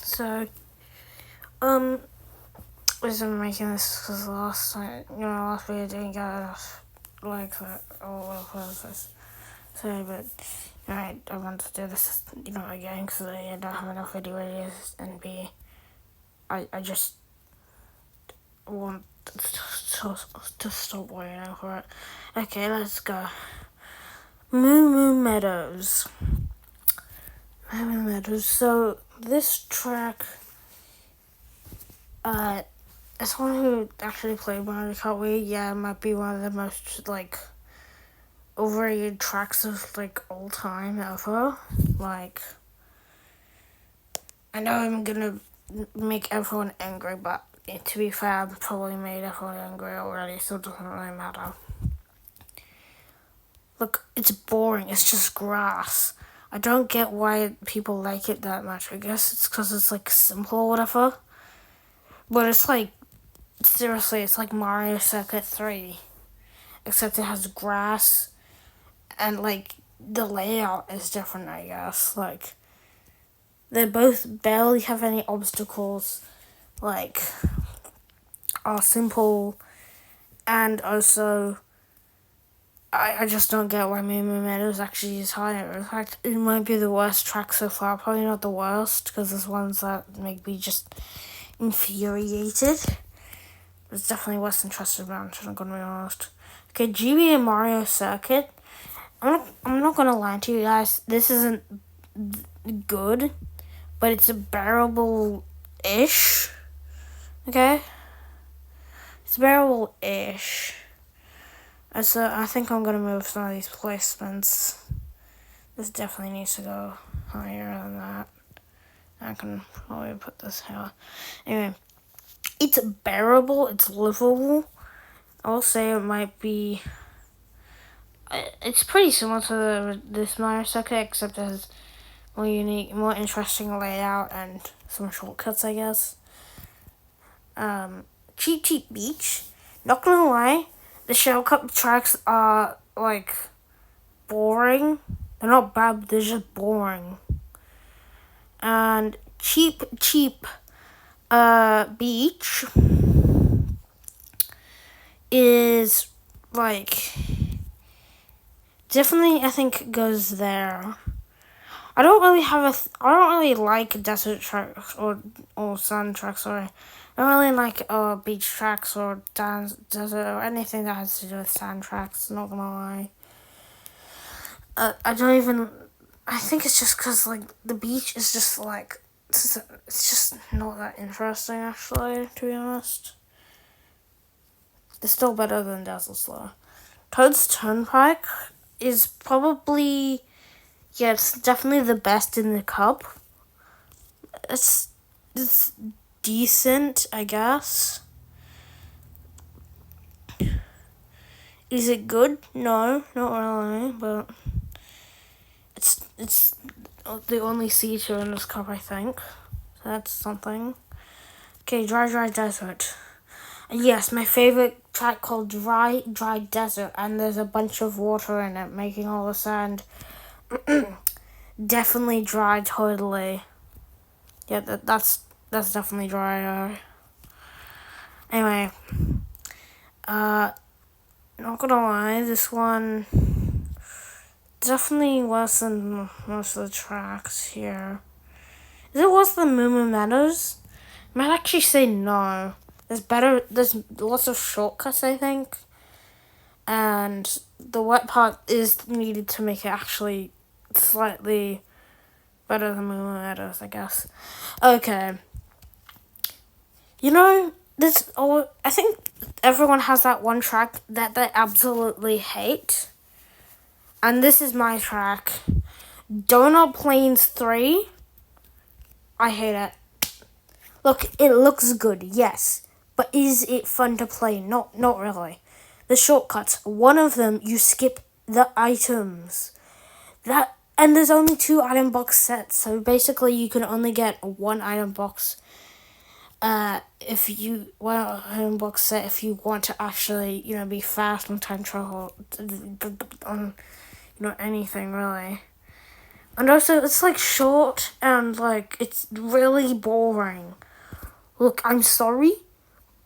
So, wasn't making this because last time, last video didn't get enough likes or whatever this. So, but, I want to do this, again because I don't have enough video ideas, and B, I just want to stop waiting for it. Okay, let's go. Moo Moo Meadows. Moo Moo Meadows. So, this track, as someone who actually played Mario Kart Wii, it might be one of the most, overrated tracks of, all time ever. I know I'm gonna make everyone angry, but to be fair, I've probably made everyone angry already, so it doesn't really matter. Look, it's boring. It's just grass. I don't get why people like it that much. I guess it's because it's, simple or whatever. But it's, seriously, it's like Mario Circuit 3. Except it has grass, and, the layout is different, I guess. They both barely have any obstacles, are simple, and also, I just don't get why Moo Moo Meadows actually is higher. In fact, it might be the worst track so far. Probably not the worst, because there's ones that make me just infuriated. It's definitely worse than Trusted Mountain, I'm gonna be honest. Okay, GB and Mario Circuit. I'm not gonna lie to you guys. This isn't good, but it's a bearable-ish. Okay? It's bearable-ish. So I think I'm gonna move some of these placements. This definitely needs to go higher than that. I can probably put this here. Anyway, it's bearable. It's livable. I'll say it might be. It's pretty similar to this Mario Circuit, except it has more unique, more interesting layout and some shortcuts, I guess. Cheap Cheap Beach. Not gonna lie, the Shell Cup tracks are boring. They're not bad, they're just boring. And Cheap Beach is definitely, I think, goes there. I don't really like desert tracks or sun tracks. Sorry, I don't really like beach tracks or desert or anything that has to do with sand tracks. Not gonna lie. I don't even. I think it's just because the beach is just it's just not that interesting actually. To be honest, it's still better than Dazzle Slow. Toad's Turnpike is probably. Yeah, it's definitely the best in the cup. It's decent, I guess. Is it good? No, not really, but it's the only C2 in this cup, I think. So that's something. Okay, Dry Desert. Yes, my favorite track called Dry Desert, and there's a bunch of water in it, making all the sand definitely dry, totally. Yeah, that's definitely dry. Anyway, not gonna lie, this one definitely worse than most of the tracks here. Is it worse than Moo Moo Meadows? I might actually say no. There's lots of shortcuts, I think. And the wet part is needed to make it actually slightly better than Moo Moo Meadows, I guess. Okay. I think everyone has that one track that they absolutely hate. And this is my track. Donut Plains 3. I hate it. Look, it looks good, yes. But is it fun to play? Not really. The shortcuts. One of them, you skip the items. And there's only 2 item box sets. So basically you can only get 1 item box if you want to actually, be fast on time travel, on, anything really. And also, it's like short and like it's really boring. Look, I'm sorry,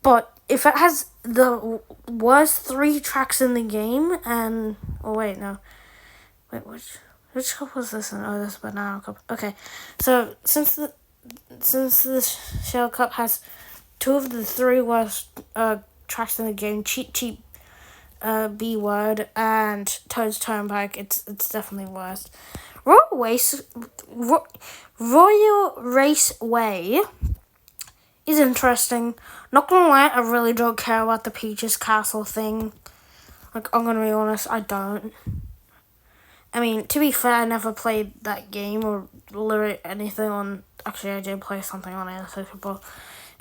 but if it has the worst 3 tracks in the game, and oh wait, no, wait, which cup was this in? Oh, this banana cup. Okay, so since the shell cup has 2 of the 3 worst tracks in the game, Cheap Cheap B Word and Toad's Turnpike, it's definitely worst. Royal Raceway is interesting. Not gonna lie, I really don't care about the Peaches Castle thing. Like, I'm gonna be honest, I don't. I mean, to be fair, I never played that game or literally anything on. Actually, I did play something on Innocent, but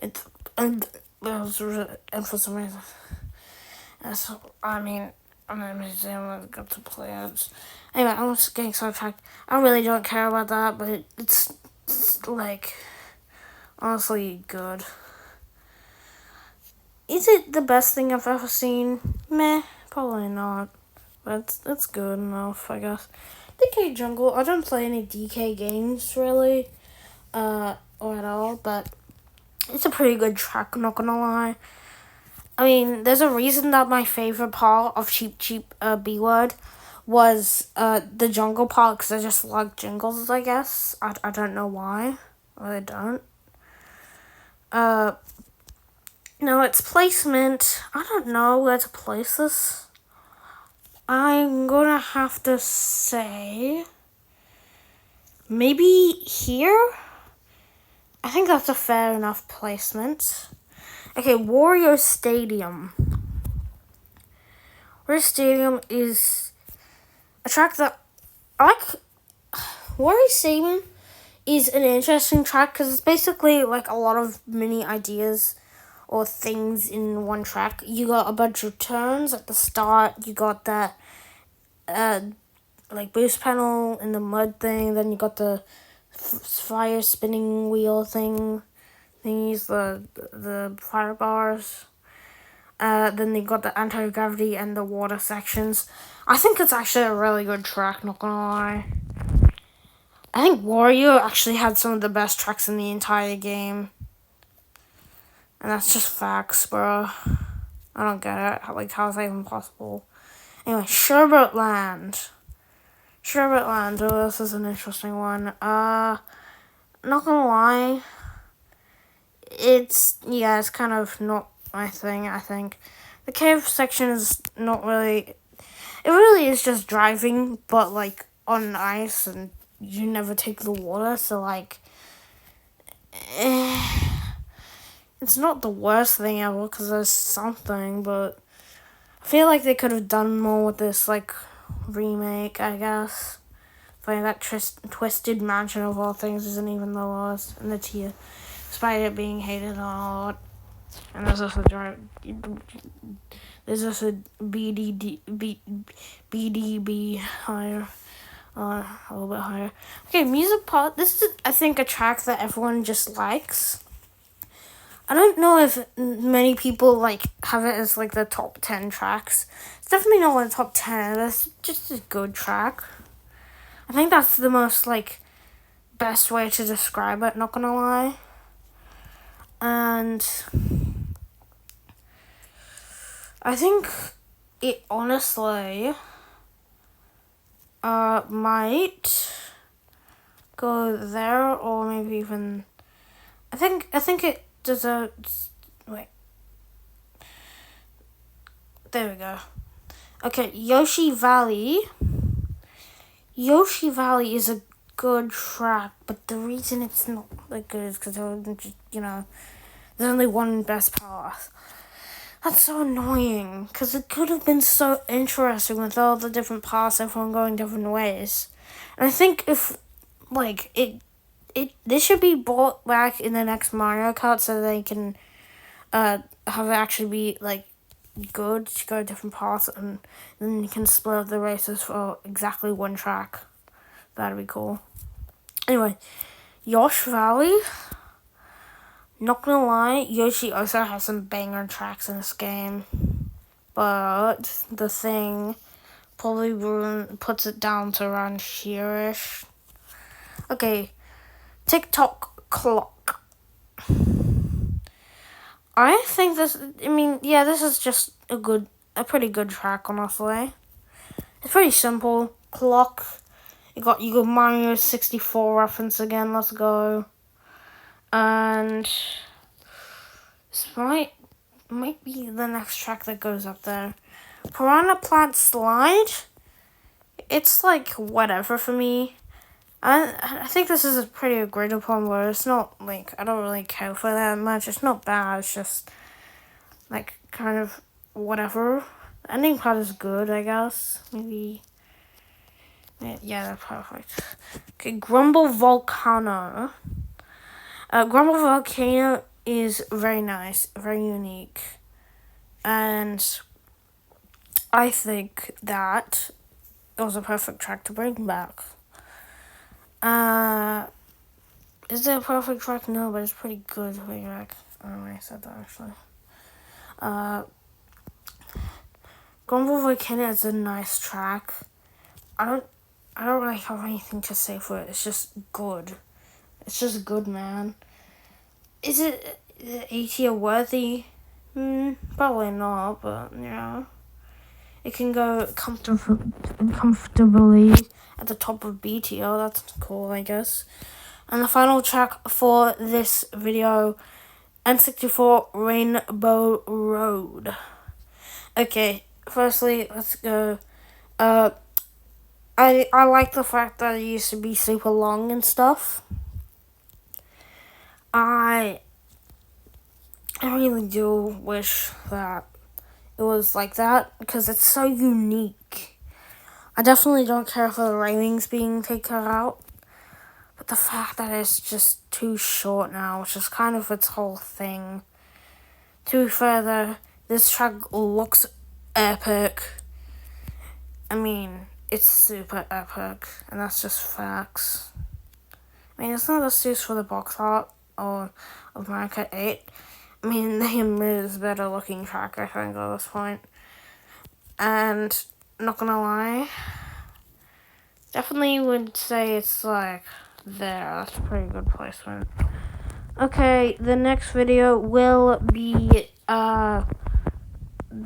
it and for some reason, so I mean, I'm in a museum. I got to play it. Anyway, I'm just getting sidetracked. I really don't care about that, but it's like honestly good. Is it the best thing I've ever seen? Meh, probably not. But it's good enough, I guess. DK Jungle, I don't play any DK games really, or at all, but it's a pretty good track, I'm not gonna lie. I mean, there's a reason that my favorite part of Cheap Cheap B Word was the jungle part, because I just like jingles, I guess. I don't know why. I don't. No, it's placement. I don't know where to place this. I'm gonna have to say maybe here? I think that's a fair enough placement. Okay, Warrior Stadium. Warrior Stadium is a track that I like. Warrior Stadium is an interesting track because it's basically like a lot of mini ideas or things in one track. You got a bunch of turns at the start. You got that like boost panel in the mud thing. Then you got the fire spinning wheel thing. Thingies, the fire bars. Then they got the anti-gravity and the water sections. I think it's actually a really good track, not gonna lie. I think Wario actually had some of the best tracks in the entire game. And that's just facts, bro. I don't get it. Like, how is that even possible? Anyway, Sherbet Land. Oh, this is an interesting one. Not gonna lie. It's kind of not my thing, I think. The cave section is not really... It really is just driving, but, like, on ice, and you never take the water, so, like... It's not the worst thing ever, because there's something, but... I feel like they could have done more with this, like, remake, I guess. Like, that Twisted Mansion of all things isn't even the lowest in the tier, despite it being hated a lot. And there's also BDB higher, a little bit higher. Okay, music part. This is, I think, a track that everyone just likes. I don't know if many people like have it as like the top 10 tracks. It's definitely not in the top 10. It's just a good track. I think that's the most like best way to describe it. Not gonna lie. And I think it honestly might go there, or maybe even I think it deserves. Wait, there we go. Okay, Yoshi Valley. Yoshi Valley is a good track, but the reason it's not that good is because there's only one best path. That's so annoying, because it could have been so interesting with all the different paths, everyone going different ways. And I think if, like, this should be brought back in the next Mario Kart so they can have it actually be, like, good to go different paths, and then you can split up the races for exactly one track. That'd be cool. Anyway, Yoshi Valley. Not gonna lie, Yoshi also has some banger tracks in this game. But the thing probably puts it down to around here-ish. Okay, TikTok clock. I think this. I mean, yeah, this is just a pretty good track, honestly. It's pretty simple. Clock. You got Mario 64 reference again. Let's go. And this might be the next track that goes up there. Piranha Plant Slide. It's like whatever for me. I think this is a pretty agreed upon word. It's not like I don't really care for that much. It's not bad. It's just like kind of whatever. The ending part is good, I guess. Maybe. Yeah, that's perfect. Okay, Grumble Volcano. Grumble Volcano is very nice, very unique, and I think that it was a perfect track to bring back. Is it a perfect track? No, but it's pretty good. Wait, I don't know why I said that actually. Grumble Volcano is a nice track. I don't really have anything to say for it. It's just good. It's just good, man. Is it A tier worthy? Probably not, but yeah. It can go comfortably at the top of B tier. That's cool, I guess. And the final track for this video, N64 Rainbow Road. Okay, firstly, let's go. I like the fact that it used to be super long and stuff. I really do wish that it was like that because it's so unique. I definitely don't care for the railings being taken out, but the fact that it's just too short now, which is kind of its whole thing. To be fair though, this track looks epic. I mean, it's super epic, and that's just facts. I mean, it's not just used for the box art or of Mario Kart 8. I mean, they admit it's a better looking track, I think, at this point. And, not gonna lie, definitely would say it's like there. That's a pretty good placement. Okay, the next video will be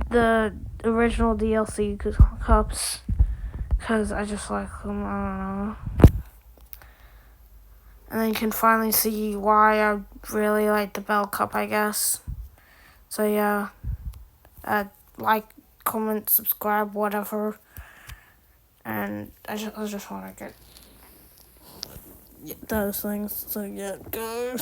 the original DLC cups, because I just like them. I don't know. And then you can finally see why I really like the Bell Cup, I guess. So yeah, like, comment, subscribe, whatever. And I just want to get those things. So yeah, go.